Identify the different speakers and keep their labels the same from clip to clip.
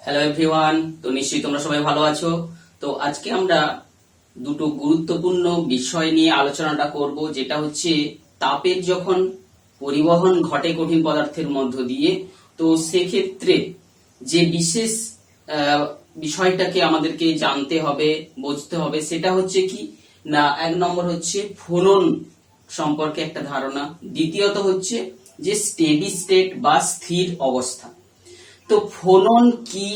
Speaker 1: Hello everyone, তো নিশ্চয়ই তোমরা সবাই ভালো আছো। তো আজকে আমরা দুটো গুরুত্বপূর্ণ বিষয় নিয়ে আলোচনাটা করব, যেটা হচ্ছে তাপের যখন পরিবহন ঘটে কঠিন পদার্থের মধ্য দিয়ে, তো সেক্ষেত্রে যে বিশেষ বিষয়টাকে আমাদেরকে জানতে হবে, বুঝতে হবে, সেটা হচ্ছে কি না, এক নম্বর হচ্ছে ফোনন সম্পর্কে একটা ধারণা, দ্বিতীয়ত হচ্ছে যে স্টেডি স্টেট বা স্থির অবস্থা। তো ফোনন কি,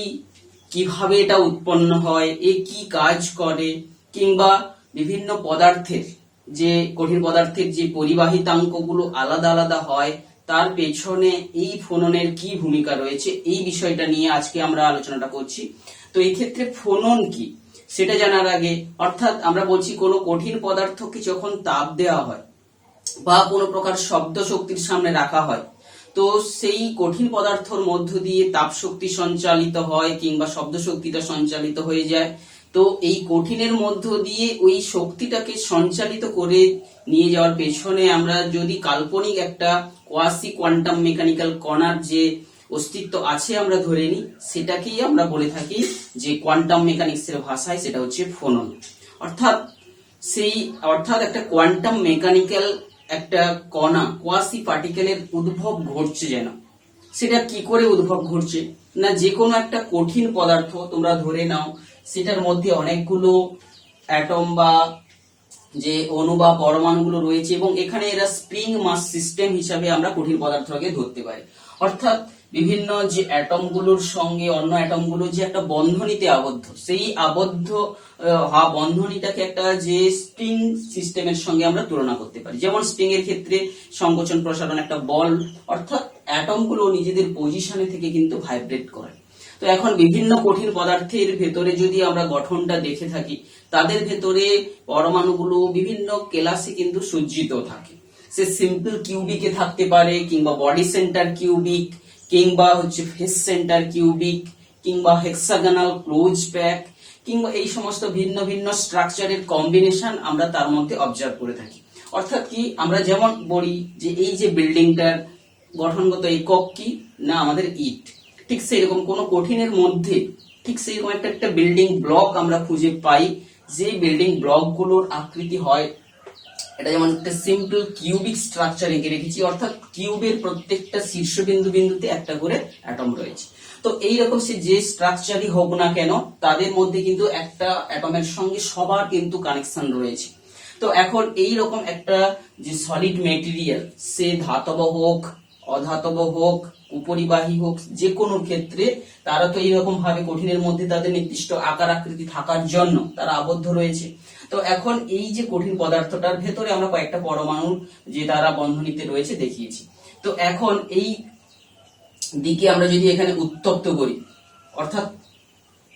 Speaker 1: কিভাবে এটা উৎপন্ন হয়, এ কি কাজ করে, কিংবা বিভিন্ন পদার্থের যে কঠিন পদার্থের যে পরিবাহিতাঙ্কগুলো আলাদা আলাদা হয়, তার পেছনে এই ফোননের কি ভূমিকা রয়েছে, এই বিষয়টা নিয়ে আজকে আমরা আলোচনাটা করছি। তো এই ক্ষেত্রে ফোনন কি সেটা জানার আগে, অর্থাৎ আমরা বলছি কোনো কঠিন পদার্থকে যখন তাপ দেওয়া হয় বা কোনো প্রকার শব্দ শক্তির সামনে রাখা হয়, তো সেই কঠিন পদার্থের মধ্য দিয়ে তাপ শক্তি সঞ্চালিত হয় কিংবা শব্দ শক্তিটা সঞ্চালিত হয়ে যায়। তো এই কঠিনের মধ্য দিয়ে ওই শক্তিটাকে সঞ্চালিত করে নিয়ে যাওয়ার পেছনে আমরা যদি কাল্পনিক একটা কোয়াসি কোয়ান্টাম মেকানিক্যাল কণার যে অস্তিত্ব আছে আমরা ধরে নিই, সেটাকেই আমরা বলে থাকি যে কোয়ান্টাম মেকানিক্সের ভাষায় সেটা হচ্ছে ফোনন। অর্থাৎ অর্থাৎ একটা কোয়ান্টাম মেকানিক্যাল একটা কণা, কোয়াসি পার্টিকেলের উদ্ভব ঘটছে। যেন সেটা কি করে উদ্ভব ঘটছে না, যে কোনো একটা কঠিন পদার্থ তোমরা ধরে নাও, সেটার মধ্যে অনেকগুলো অ্যাটম বা যে অণু বা পরমাণুগুলো রয়েছে, এবং এখানে এরা স্প্রিং মাস সিস্টেম হিসাবে আমরা কঠিন পদার্থকে ধরতে পারি। অর্থাৎ বিভিন্ন যে অ্যাটম গুলোর সঙ্গে অন্য অ্যাটম গুলো যে একটা বন্ধনীতে আবদ্ধ, সেই আবদ্ধ বন্ধনীটাকে একটা যে স্প্রিং সিস্টেমের সঙ্গে আমরা তুলনা করতে পারি। যেমন স্প্রিং এর ক্ষেত্রে সংকোচন প্রসারণ একটা বল, অর্থাৎ অ্যাটম গুলো নিজেদের পজিশনে থেকে কিন্তু ভাইব্রেট করে। তো এখন বিভিন্ন কঠিন পদার্থের ভেতরে যদি আমরা গঠনটা দেখে থাকি, তাদের ভেতরে পরমাণুগুলো বিভিন্ন ক্লাসে কিন্তু সজ্জিত থাকে। সে সিম্পল কিউবিকে থাকতে পারে, কিংবা বডি সেন্টার কিউবিক, কিংবা হচ্ছে ফেস সেন্টার কিউবিক, কিংবা হেক্সাগোনাল ক্লোজ প্যাক, কিংবা এই সমস্ত ভিন্ন ভিন্ন স্ট্রাকচারের কম্বিনেশন আমরা তার মধ্যে অবজার্ভ করে থাকি। অর্থাৎ কি, আমরা যেমন বলি যে এই যে বিল্ডিংটার গঠনগত একক কি না আমাদের ইট, ঠিক সেইরকম কোন কঠিনের মধ্যে ঠিক সেইরকম একটা বিল্ডিং ব্লক আমরা খুঁজে পাই, যে বিল্ডিং ব্লক গুলোর আকৃতি হয়, এটা যেমন একটা সিম্পল কিউবিক স্ট্রাকচার এঁকে রেখেছি, অর্থাৎ কিউবের প্রত্যেকটা শীর্ষবিন্দু বিন্দুতে একটা করে অ্যাটম রয়েছে। তো এইরকম সে যে স্ট্রাকচারই হোক না কেন, তাদের মধ্যে কিন্তু একটা অ্যাটমের সঙ্গে সবার কিন্তু কানেকশন রয়েছে। তো এখন এই রকম একটা যে সলিড মেটেরিয়াল, সে ধাতব হোক, অধাতব হোক, উপরিবাহী হোক, যে কোনো ক্ষেত্রে তারা তো এইরকম ভাবে কঠিনের মধ্যে তাদের নির্দিষ্ট আকার আকৃতি থাকার জন্য তারা আবদ্ধ রয়েছে। তো এখন এই যে কঠিন পদার্থটার ভেতরে আমরা কয়েকটা পরমাণু যে তারা বন্ধনীতে রয়েছে দেখিয়েছি। তো এখন এই দিকে আমরা যদি এখানে উত্তপ্ত করি, অর্থাৎ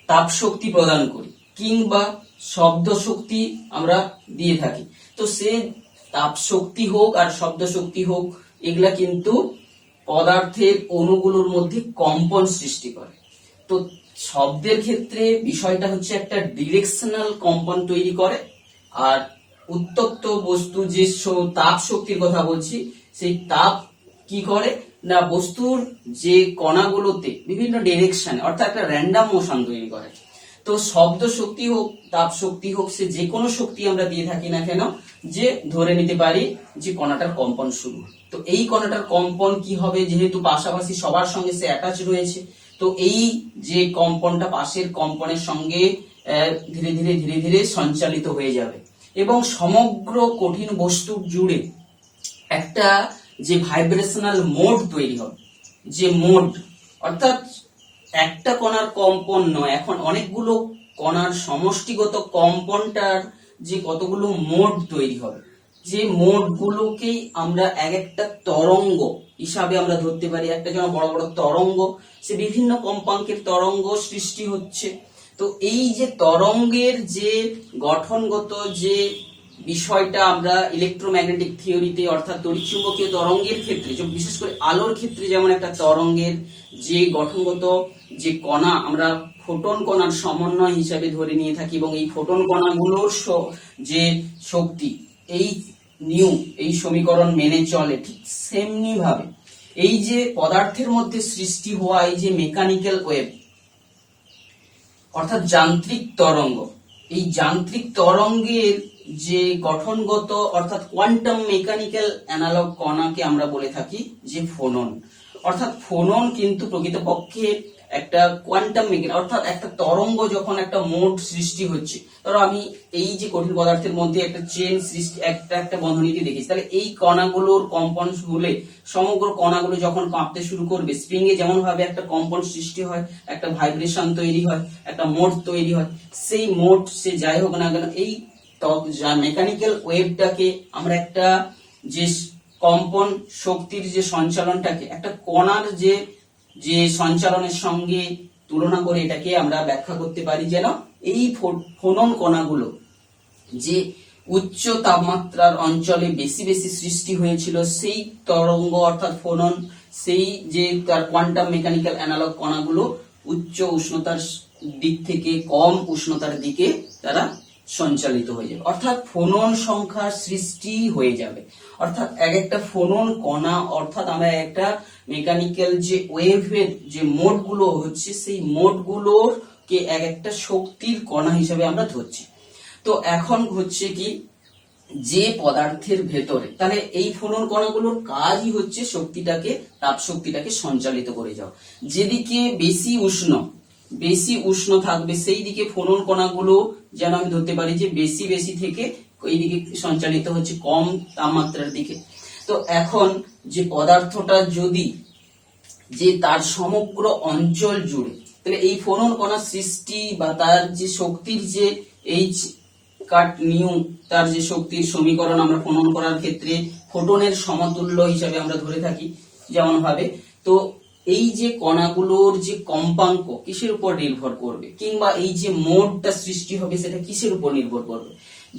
Speaker 1: তাপ শক্তি প্রদান করি, কিংবা শব্দ শক্তি আমরা দিয়ে থাকি, তো সে তাপ শক্তি হোক আর শব্দ শক্তি হোক, এগুলা কিন্তু পদার্থের অণুগুলোর মধ্যে কম্পন সৃষ্টি করে। তো শব্দের ক্ষেত্রে বিষয়টা হচ্ছে একটা ডিরেকশনাল কম্পন তৈরি করে, আর উত্তপ্ত বস্তু যে তাপ শক্তির কথা বলছি, সেই তাপ কি করে না বস্তুর যে কণাগুলোতে বিভিন্ন ডিরেকশনে, অর্থাৎ একটা র্যান্ডম মোশন তৈরি করে। তো শব্দ শক্তি হোক, তাপ শক্তি হোক, সে যে কোনো শক্তি আমরা দিয়ে থাকি না কেন, যে ধরে নিতে পারি যে কণাটার কম্পন শুরু। তো এই কণাটার কম্পন কি হবে, যেহেতু পাশাপাশি সবার সঙ্গে সে অ্যাটাচ রয়েছে, তো এই যে কম্পনটা পাশের কম্পনের সঙ্গে ধীরে ধীরে ধীরে ধীরে সঞ্চালিত হয়ে যাবে, এবং সমগ্র কঠিন বস্তু জুড়ে একটা যে ভাইব্রেশনাল মোড তৈরি হবে। যে মোড অর্থাৎ একটা কণার কম্পন নয়, এখন অনেকগুলো কণার সমষ্টিগত কম্পনটার যে কতগুলো মোড তৈরি হবে, যে মোড গুলোকেই আমরা এক একটা তরঙ্গ হিসাবে আমরা ধরতে পারি। একটা যেন বড় বড় তরঙ্গ, সে বিভিন্ন কম্পাঙ্কের তরঙ্গ সৃষ্টি হচ্ছে। তো এই যে তরঙ্গের যে গঠনগত যে বিষয়টা আমরা ইলেকট্রোম্যাগনেটিক থিওরিতে, অর্থাৎ তড়িৎচুম্বকীয় তরঙ্গের ক্ষেত্রে, বিশেষ করে আলোর ক্ষেত্রে যেমন একটা তরঙ্গের যে গঠনগত যে কণা আমরা ফোটন কণার সমন্বয় হিসাবে ধরে নিয়ে থাকি, এবং এই ফোটন কণাগুলোর যে শক্তি এই নিউ এই সমীকরণ মেনে চলে, ঠিক সেমনি ভাবে এই যে পদার্থের মধ্যে সৃষ্টি হওয়া এই যে মেকানিক্যাল ওয়েভ, অর্থাৎ যান্ত্রিক তরঙ্গ। এই যান্ত্রিক তরঙ্গের যে গঠনগত অর্থাৎ কোয়ান্টাম মেকানিক্যাল অ্যানালগ কণাকে আমরা বলে থাকি যে ফোনন। অর্থাৎ ফোনন কিন্তু প্রকৃতপক্ষে একটা কোয়ান্টাম মেকানিক্যাল অর্থাৎ একটা তরঙ্গ যখন একটা মোড সৃষ্টি হচ্ছে, ধরো আমি এই যে কঠিন পদার্থের মধ্যে একটা চেন সৃষ্টি একটা বন্ধনীকে দেখেছি, তাহলে এই কণাগুলোর কম্পন হলে সমগ্র কণাগুলো যখন কাঁপতে শুরু করবে, স্প্রিং এ যেমন ভাবে একটা কম্পন সৃষ্টি হয়, একটা ভাইব্রেশন তৈরি হয়, একটা মোড তৈরি হয়, সেই মোড সে যাই হোক না কেন এই মেকানিক্যাল ওয়েভটাকে আমরা একটা যে কম্পন শক্তির যে সঞ্চালনটাকে একটা কণার যে যে সঞ্চালনের সঙ্গে তুলনা করে এটাকে আমরা ব্যাখ্যা করতে পারি যেন এই ফোনন কণাগুলো যে উচ্চ তাপমাত্রার অঞ্চলে বেশি বেশি সৃষ্টি হয়েছিল, সেই তরঙ্গ অর্থাৎ ফোনন, সেই যে তার কোয়ান্টাম মেকানিক্যাল অ্যানালগ কণাগুলো উচ্চ উষ্ণতার দিক থেকে কম উষ্ণতার দিকে তারা সঞ্চালিত হয়ে যাবে, অর্থাৎ ফোনন সংখ্যার সৃষ্টি হয়ে যাবে। অর্থাৎ এক একটা ফোনন কণা অর্থাৎ আমরা একটা মেকানিক্যাল যে ওয়েভের যে মোড গুলো হচ্ছে সেই মোড গুলোকে এক একটা শক্তির কণা হিসেবে আমরা ধরছি। তো এখন হচ্ছে কি যে পদার্থের ভেতরে, তাহলে এই ফোনন কণাগুলোর কাজই হচ্ছে শক্তিটাকে তাপ শক্তিটাকে সঞ্চালিত করে যাওয়া। যেদিকে বেশি উষ্ণ থাকবে সেই দিকে ফোনন কণাগুলো যেন আমি ধরতে পারি যে বেশি বেশি থেকে এই দিকে সঞ্চালিত হচ্ছে কম তাপমাত্রার দিকে। তো এখন যে পদার্থটা যদি যে তার সমগ্র অঞ্চল জুড়ে, তাহলে এই ফোনন কণার সৃষ্টি বা তার যে শক্তির যে এইচ কাট নিউ তার যে শক্তির সমীকরণ আমরা ফোনন করার ক্ষেত্রে ফোটনের সমতুল্য হিসাবে আমরা ধরে থাকি যেমন ভাবে। তো এই যে কণাগুলোর যে কম্পাঙ্ক কিসের উপর নির্ভর করবে, কিংবা এই যে মোডটা সৃষ্টি হবে সেটা কিসের উপর নির্ভর করবে,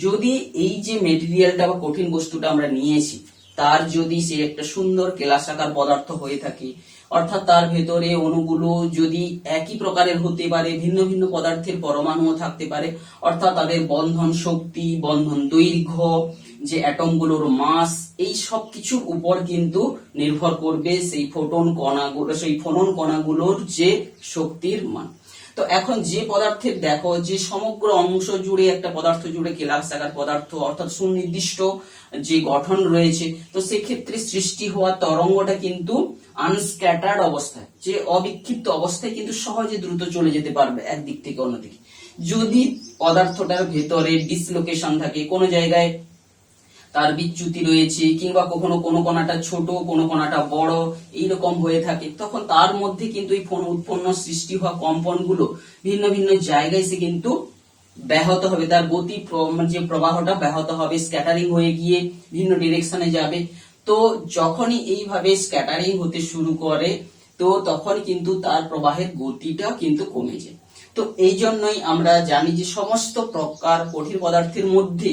Speaker 1: যদি এই যে মেটেরিয়ালটা বা কঠিন বস্তুটা আমরা নিয়েছি তার যদি সে একটা সুন্দর কেলাসাকার পদার্থ হয়ে থাকে, অর্থাৎ তার ভেতরে অণুগুলো যদি একই প্রকারের হতে পারে, ভিন্ন ভিন্ন পদার্থের পরমাণুও থাকতে পারে, অর্থাৎ তাদের বন্ধন শক্তি, বন্ধন দৈর্ঘ্য, যে অ্যাটমগুলোর মাস, এই সব কিছুর উপর কিন্তু নির্ভর করবে সেই ফোনন কণাগুলোর যে শক্তির মান। তো এখন যে পদার্থের দেখো যে সমগ্র অংশ জুড়ে একটা পদার্থ জুড়ে কেলাসাকার পদার্থ অর্থাৎ সুনির্দিষ্ট যে গঠন রয়েছে, তো সেক্ষেত্রে সৃষ্টি হওয়া তরঙ্গটা কিন্তু আনস্ক্যাটার্ড অবস্থায়, যে অবিক্ষিপ্ত অবস্থায় কিন্তু সহজে দ্রুত চলে যেতে পারবে একদিক থেকে অন্যদিকে। যদি পদার্থটার ভেতরে ডিসলোকেশন থাকে, কোনো জায়গায় তার বিচ্যুতি রয়েছে, কিংবা কখনো কোনো কণাটা ছোট কোনো কণাটা বড় এইরকম হয়ে থাকে, তখন তার মধ্যে কিন্তু এই উৎপন্ন সৃষ্টি হওয়া কম্পনগুলো ভিন্ন ভিন্ন জায়গায় সে কিন্তু ব্যাহত হবে, তার গতি যে প্রবাহটা ব্যাহত হবে, স্ক্যাটারিং হয়ে গিয়ে ভিন্ন ডিরেকশনে যাবে। তো যখনই এইভাবে স্ক্যাটারিং হতে শুরু করে তো তখন কিন্তু তার প্রবাহের গতিটা কিন্তু কমে যায়। তো এই জন্যই আমরা জানি যে সমস্ত প্রকার কঠিন পদার্থের মধ্যে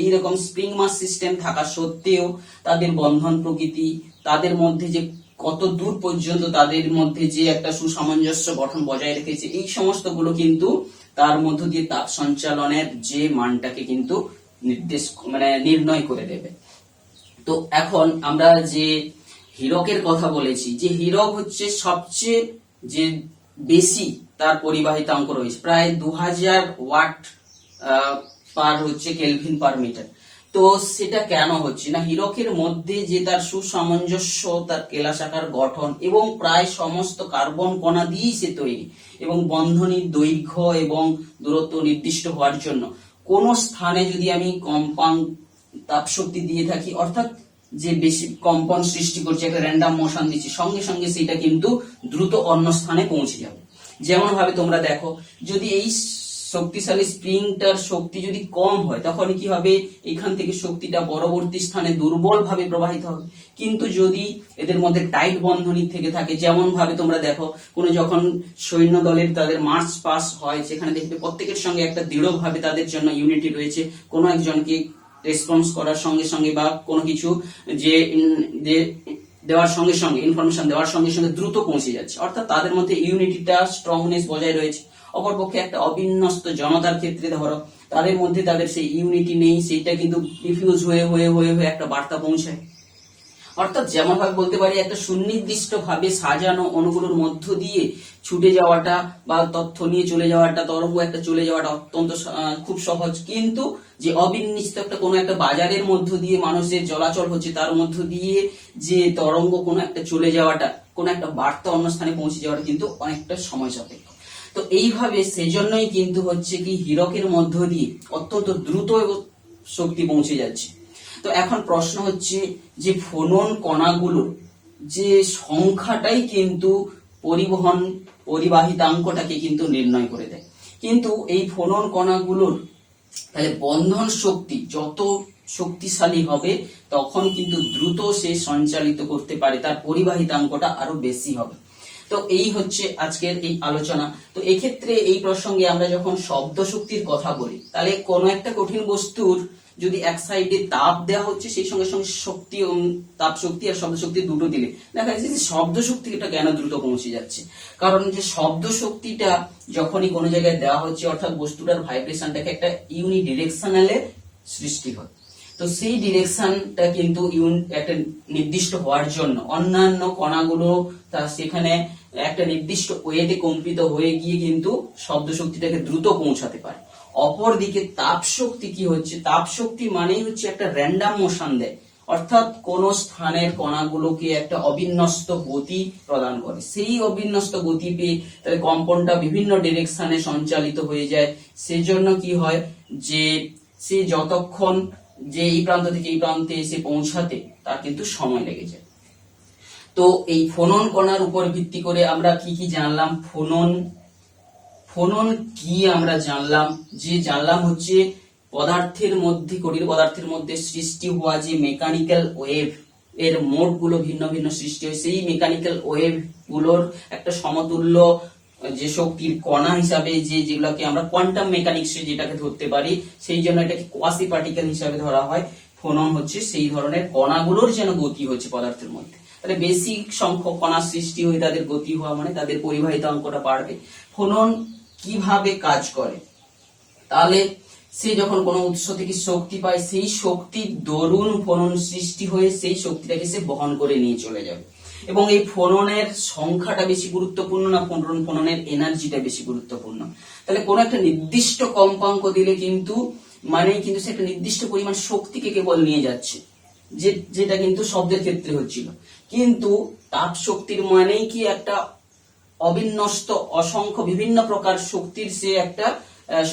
Speaker 1: এইরকম স্প্রিং মাস সিস্টেম থাকা সত্ত্বেও তাদের বন্ধন প্রকৃতি, তাদের মধ্যে যে কত দূর পর্যন্ত তাদের মধ্যে যে একটা সুসামঞ্জস্য গঠন বজায় রেখেছে, এই সমস্ত গুলো কিন্তু তার মধ্য দিয়ে তাপ সঞ্চালনের যে মানটাকে কিন্তু নির্ণয় করে দেবে। তো এখন আমরা যে হীরকের কথা বলেছি, যে হীরক হচ্ছে সবচেয়ে যে বেশি তার পরিবাহিতাঙ্ক রয়েছে, প্রায় 2000 ওয়াট পার হচ্ছে কেলভিন পার মিটার। তো সেটা কেন হচ্ছে না, হীরকের মধ্যে যে তার সুসামঞ্জস্য, তার কেলাসাকার গঠন এবং প্রায় সমস্ত কার্বন কণা দিয়েই সে তৈরি, এবং বন্ধনীর দৈর্ঘ্য এবং দূরত্ব নির্দিষ্ট হওয়ার জন্য কোন স্থানে যদি আমি কম্পাঙ্ক তাপ শক্তি দিয়ে থাকি, অর্থাৎ যে বেশি কম্পন সৃষ্টি করছে, একটা র্যান্ডম মোশন দিচ্ছি, সঙ্গে সঙ্গে সেটা কিন্তু দ্রুত অন্য স্থানে পৌঁছে যাবে। যেমন ভাবে তোমরা দেখো, যদি এই শক্তিশালী স্প্রিংটার শক্তি যদি কম হয় তখন কি হবে, এখান থেকে শক্তিটা পরবর্তী স্থানে দুর্বল ভাবে প্রবাহিত হবে। কিন্তু যদি এদের মধ্যে টাইট বন্ধনী থেকে থাকে, যেমন ভাবে তোমরা দেখো কোন যখন সৈন্য দলের তাদের মার্চ পাস হয়, সেখানে দেখবে প্রত্যেকের সঙ্গে একটা দৃঢ় ভাবে তাদের জন্য ইউনিটি রয়েছে, কোনো একজনকে রেসপন্স করার সঙ্গে সঙ্গে বা কোনো কিছু যে দেওয়ার সঙ্গে সঙ্গে ইনফরমেশন দেওয়ার সঙ্গে সঙ্গে দ্রুত পৌঁছে যাচ্ছে, অর্থাৎ তাদের মধ্যে ইউনিটিটা স্ট্রংনেস বজায় রয়েছে। অপরপক্ষে একটা অবিন্যস্ত জনতার ক্ষেত্রে ধরো তাদের মধ্যে তাদের সেই ইউনিটি নেই, সেইটা কিন্তু ডিফিউজ হয়ে হয়ে হয়ে হয়ে একটা বার্তা পৌঁছায়। অর্থাৎ যেমন ভাবে বলতে পারি একটা সুনির্দিষ্ট ভাবে সাজানো অণুগুলোর মধ্য দিয়ে ছুটে যাওয়াটা বা তথ্য নিয়ে চলে যাওয়াটা, তরঙ্গ একটা চলে যাওয়াটা অত্যন্ত খুব সহজ। কিন্তু যে অবিন্যস্ত একটা কোনো একটা বাজারের মধ্য দিয়ে মানুষের চলাচল হচ্ছে, তার মধ্য দিয়ে যে তরঙ্গ কোনো একটা চলে যাওয়াটা, কোনো একটা বার্তা অন্য স্থানে পৌঁছে যাওয়াটা কিন্তু অনেকটা সময় সাপেক্ষ। তো এইভাবে সেজন্যই কিন্তু হচ্ছে কি হীরকের মধ্য দিয়ে অত্যন্ত দ্রুত শক্তি পৌঁছে যাচ্ছে। তো এখন প্রশ্ন হচ্ছে যে ফোনন কণাগুলো যে সংখ্যাটাই কিন্তু পরিবাহিতাঙ্কটাকে কিন্তু নির্ণয় করে দেয়। কিন্তু এই ফোনন কণাগুলোর তাহলে বন্ধন শক্তি যত শক্তিশালী হবে তখন কিন্তু দ্রুত সে সঞ্চালিত করতে পারে, তার পরিবাহিতাঙ্কটা আরো বেশি হবে। তো এই হচ্ছে আজকের এই আলোচনা। তো এক্ষেত্রে এই প্রসঙ্গে আমরা যখন শব্দ শক্তির কথা বলি, তাহলে কোনো একটা কঠিন বস্তুর যদি এক সাইডে তাপ দেওয়া হচ্ছে, সেই সঙ্গে সঙ্গে শক্তি, তাপ শক্তি আর শব্দ শক্তি দুটো দিলে দেখা যাচ্ছে যে শব্দ শক্তিটা কেন দ্রুত পৌঁছে যাচ্ছে। কারণ যে শব্দ শক্তিটা যখনই কোনো জায়গায় দেওয়া হচ্ছে, অর্থাৎ বস্তুটার ভাইব্রেশনটাকে একটা ইউনিডিরেকশনালে সৃষ্টি হয়। তো সেই ডিরেকশনটা কিন্তু একটা নির্দিষ্ট হওয়ার জন্য অন্যান্য কণাগুলো তা সেখানে একটা নির্দিষ্ট ওয়েতে কম্পিত হয়ে গিয়ে কিন্তু শব্দ শক্তিটাকে দ্রুত পৌঁছাতে পারে। অপরদিকে তাপ শক্তি কি হচ্ছে, তাপ শক্তি মানেই হচ্ছে একটা র্যান্ডম মোশন দেয়, অর্থাৎ কোন স্থানের কণাগুলোকে একটা অবিন্যস্ত গতি প্রদান করে। সেই অবিন্যস্ত গতি পেয়ে তাদের কম্পনটা বিভিন্ন ডিরেকশনে সঞ্চালিত হয়ে যায়। সেজন্য কি হয় যে সে যতক্ষণ যে এই প্রান্ত থেকে এই প্রান্তে এসে পৌঁছাতে তার কিন্তু সময় লেগে যায়। তো এই ফোনন কণার উপর ভিত্তি করে আমরা কি কি জানলাম, ফোনন কি আমরা জানলাম, যে জানলাম হচ্ছে পদার্থের মধ্যে, কঠিন পদার্থের মধ্যে সৃষ্টি হওয়া যে মেকানিক্যাল ওয়েভ এর মোড গুলো ভিন্ন ভিন্ন সৃষ্টি হয়, সেই মেকানিক্যাল ওয়েভ গুলোর একটা সমতুল্য যে শক্তির কণা হিসাবে যেগুলোকে আমরা কোয়ান্টাম মেকানিক্স যেটাকে ধরতে পারি, সেই জন্য এটাকে কোয়াসি পার্টিকেল হিসাবে ধরা হয়। ফোনন হচ্ছে সেই ধরনের কণাগুলোর যেন গতি হচ্ছে পদার্থের মধ্যে। তাহলে বেশি সংখ্যক কণা সৃষ্টি হয়ে তাদের গতি হওয়া মানে তাদের পরিবাহিতাঙ্কটা বাড়বে। ফোনন কিভাবে কাজ করে, তাহলে সে যখন কোনো উৎস থেকে শক্তি পায়, সেই শক্তির দরুন ফোনন সৃষ্টি হয়ে সেই শক্তিটাকে সে বহন করে নিয়ে চলে যাবে। এবং এই ফোননের সংখ্যাটা বেশি গুরুত্বপূর্ণ না ফোননের এনার্জিটা বেশি গুরুত্বপূর্ণ? তাহলে কোন একটা নির্দিষ্ট কম্পাঙ্ক দিলে কিন্তু সে একটা নির্দিষ্ট পরিমাণ শক্তিকে কেবল নিয়ে যাচ্ছে, যেটা কিন্তু শব্দের ক্ষেত্রে হচ্ছিল। কিন্তু তাপ শক্তির মানেই কি একটা অবিন্যস্ত অসংখ্য বিভিন্ন প্রকার শক্তির সে একটা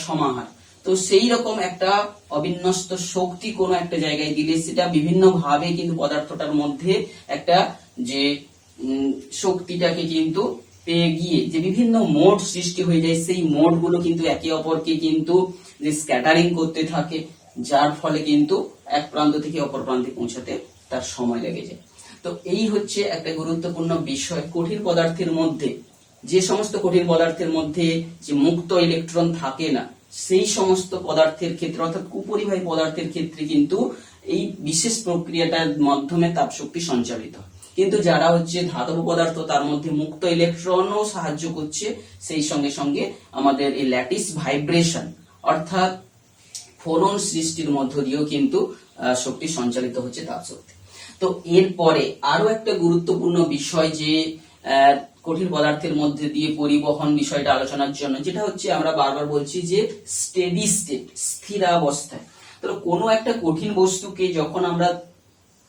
Speaker 1: সমাহার। তো সেই রকম একটা অবিন্যস্ত শক্তি কোনো একটা জায়গায় দিলে সেটা বিভিন্ন ভাবে কিন্তু পদার্থটার মধ্যে একটা যে শক্তিটাকে কিন্তু পেয়ে গিয়ে যে বিভিন্ন মোড সৃষ্টি হয়ে যায়, সেই মোড গুলো কিন্তু একে অপরকে কিন্তু যে স্ক্যাটারিং করতে থাকে, যার ফলে কিন্তু এক প্রান্ত থেকে অপর প্রান্তে পৌঁছাতে তার সময় লেগে যায়। তো এই হচ্ছে একটা গুরুত্বপূর্ণ বিষয়। কঠিন পদার্থের মধ্যে যে সমস্ত কঠিন পদার্থের মধ্যে যে মুক্ত ইলেকট্রন থাকে না, সেই সমস্ত পদার্থের ক্ষেত্রে অর্থাৎ কুপরিবাহী পদার্থের ক্ষেত্রে কিন্তু এই বিশেষ প্রক্রিয়াটার মাধ্যমে তাপ শক্তি সঞ্চালিত হয়। কিন্তু যারা হচ্ছে ধাতব পদার্থ, তার মধ্যে মুক্ত ইলেকট্রনও সাহায্য করছে, সেই সঙ্গে সঙ্গে আমাদের এই ল্যাটিস ভাইব্রেশন অর্থাৎ ফোনন সৃষ্টির মধ্য দিয়েও কিন্তু শক্তি সঞ্চালিত হচ্ছে, তাপ শক্তি। তো এরপরে আরো একটা গুরুত্বপূর্ণ বিষয় যে কঠিন পদার্থের মধ্যে দিয়ে পরিবহন বিষয়টা আলোচনার জন্য, যেটা হচ্ছে আমরা বারবার বলছি যে স্টেডি স্টেট, স্থিরাবস্থায়। তো কোনো একটা কঠিন বস্তুকে যখন আমরা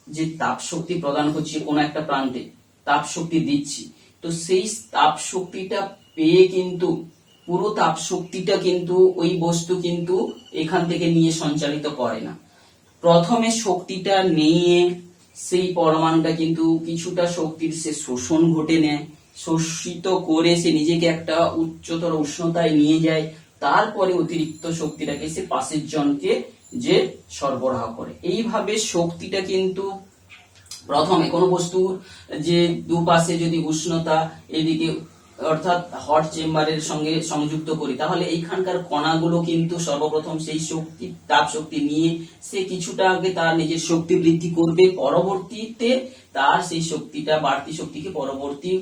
Speaker 1: যে তাপ শক্তি প্রদান করছি, কোনো একটা প্রান্তে তাপ শক্তি দিচ্ছি, তো সেই তাপ শক্তিটা পেয়ে কিন্তু পুরো তাপ শক্তিটা কিন্তু ওই বস্তু কিন্তু এখান থেকে নিয়ে সঞ্চালিত করে না। প্রথমে শক্তিটা নিয়ে সেই পরমাণুটা কিন্তু কিছুটা শক্তির সে শোষণ ঘটে নেয়, শোষিত করে সে নিজেকে একটা উচ্চতর উষ্ণতায় নিয়ে যায়, তারপরে অতিরিক্ত শক্তিটাকে সে পাশের জনকে যে সরবরাহ করে। এইভাবে শক্তিটা কিন্তু প্রথমে কোনো বস্তুর যে দুপাশে যদি উষ্ণতা এদিকে অর্থাৎ হট চেম্বারের সঙ্গে সংযুক্ত করি, তাহলে এইখানকার কণাগুলো কিন্তু সর্বপ্রথম সেই শক্তি তাপ শক্তি নিয়ে সে কিছুটা আগে তার নিজের শক্তি বৃদ্ধি করবে, পরবর্তীতে তার সেই শক্তিটা বাড়তি শক্তিকে পরবর্তী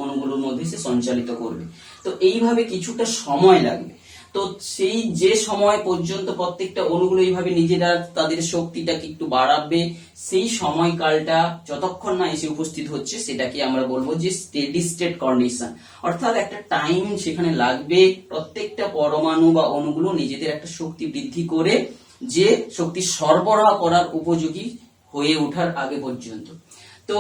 Speaker 1: অণুগুলোর মধ্যে সে সঞ্চালিত করবে। তো এইভাবে কিছুটা সময় লাগবে। তো সেই যে সময় পর্যন্ত প্রত্যেকটা অণুগুলো এইভাবে নিজেরা তাদের শক্তিটাকে একটু বাড়াবে, সেই সময়কালটা যতক্ষণ না এসে উপস্থিত হচ্ছে সেটাকে আমরা বলবো যে স্টেডি স্টেট কন্ডিশন। অর্থাৎ একটা টাইম সেখানে লাগবে প্রত্যেকটা পরমাণু বা অণুগুলো নিজেদের একটা শক্তি বৃদ্ধি করে যে শক্তি সরবরাহ করার উপযোগী হয়ে ওঠার আগে পর্যন্ত। তো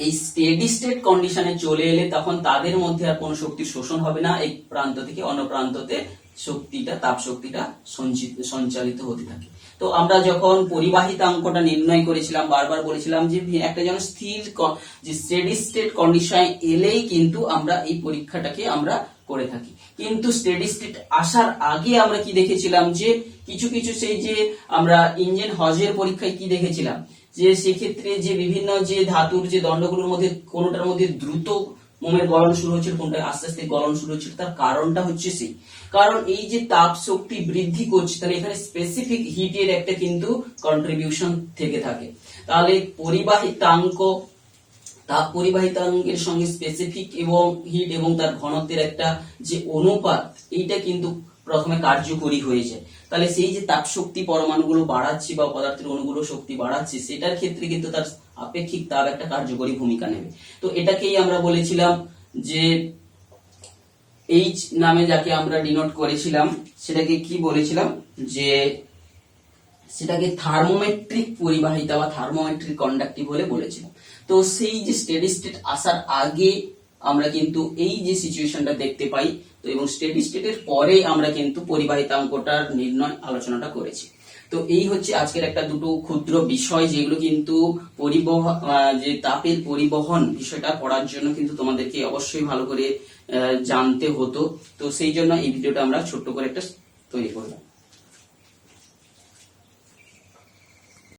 Speaker 1: এই স্টেডি স্টেট কন্ডিশনে চলে এলে তখন তাদের মধ্যে আর কোনো শক্তির শোষণ হবে না, এই প্রান্ত থেকে অন্য প্রান্ততে শক্তিটা, তাপ শক্তিটা সঞ্চালিত হতে থাকে। তো আমরা যখন পরিবাহিতাঙ্কটা নির্ণয় করেছিলাম, বারবার বলেছিলাম যে একটা যেন স্থির যে স্টেডি স্টেট কন্ডিশনে এলেই কিন্তু আমরা এই পরীক্ষাটাকে আমরা করে থাকি। কিন্তু স্টেডি স্টেট আসার আগে আমরা কি দেখেছিলাম যে কিছু কিছু সেই যে আমরা ইঞ্জিন হজের পরীক্ষায় কি দেখেছিলাম যে সেক্ষেত্রে যে বিভিন্ন যে ধাতুর যে দণ্ডগুলোর মধ্যে কোনটার মধ্যে দ্রুত মোমের গলন শুরু হচ্ছিল, কোনটা আস্তে আস্তে গলন শুরু হচ্ছিল, তার কারণটা হচ্ছে সেই কারণ এই যে তাপ শক্তি বৃদ্ধি করছে, তাহলে এখানে স্পেসিফিক হিটের একটা কিন্তু কন্ট্রিবিউশন থেকে থাকে। তাহলে পরিবাহিতাঙ্ক, তাপ পরিবাহিতাঙ্কের সঙ্গে স্পেসিফিক এবং হিট এবং তার ঘনত্বের একটা যে অনুপাত, এইটা কিন্তু প্রথমে কার্যকরী হয়ে যায়। তাহলে সেই যে তাপ শক্তি পরমাণুগুলো বাড়াচ্ছে বা পদার্থের অণুগুলো শক্তি বাড়াচ্ছে, সেটার ক্ষেত্রে কিন্তু তার আপেক্ষিক তাপ একটা কার্যকরী ভূমিকা নেবে। তো এটাকেই আমরা বলেছিলাম যে এইচ নামে যাকে আমরা ডিনোট করেছিলাম, সেটাকে কি বলেছিলাম যে সেটাকে থার্মোমেট্রিক পরিবাহিতা বা থার্মোমেট্রিক কন্ডাক্টিভ বলে বলেছিলাম। তো সেই যে স্টেডি স্টেট আসার আগে আমরা কিন্তু এই যে সিচুয়েশনটা দেখতে পাই, তো এবং স্টেডি স্টেটের পরে আমরা কিন্তু পরিবাহিতাঙ্কটার নির্ণয় আলোচনাটা করেছি। তো এই হচ্ছে আজকের একটা দুটো ক্ষুদ্র বিষয়, যেগুলো কিন্তু পরিবহন, যে তাপের পরিবহন বিষয়টা পড়ার জন্য কিন্তু তোমাদেরকে অবশ্যই ভালো করে জানতে হতো। তো সেই জন্য এই ভিডিওটা আমরা ছোট্ট করে একটা তৈরি করলাম।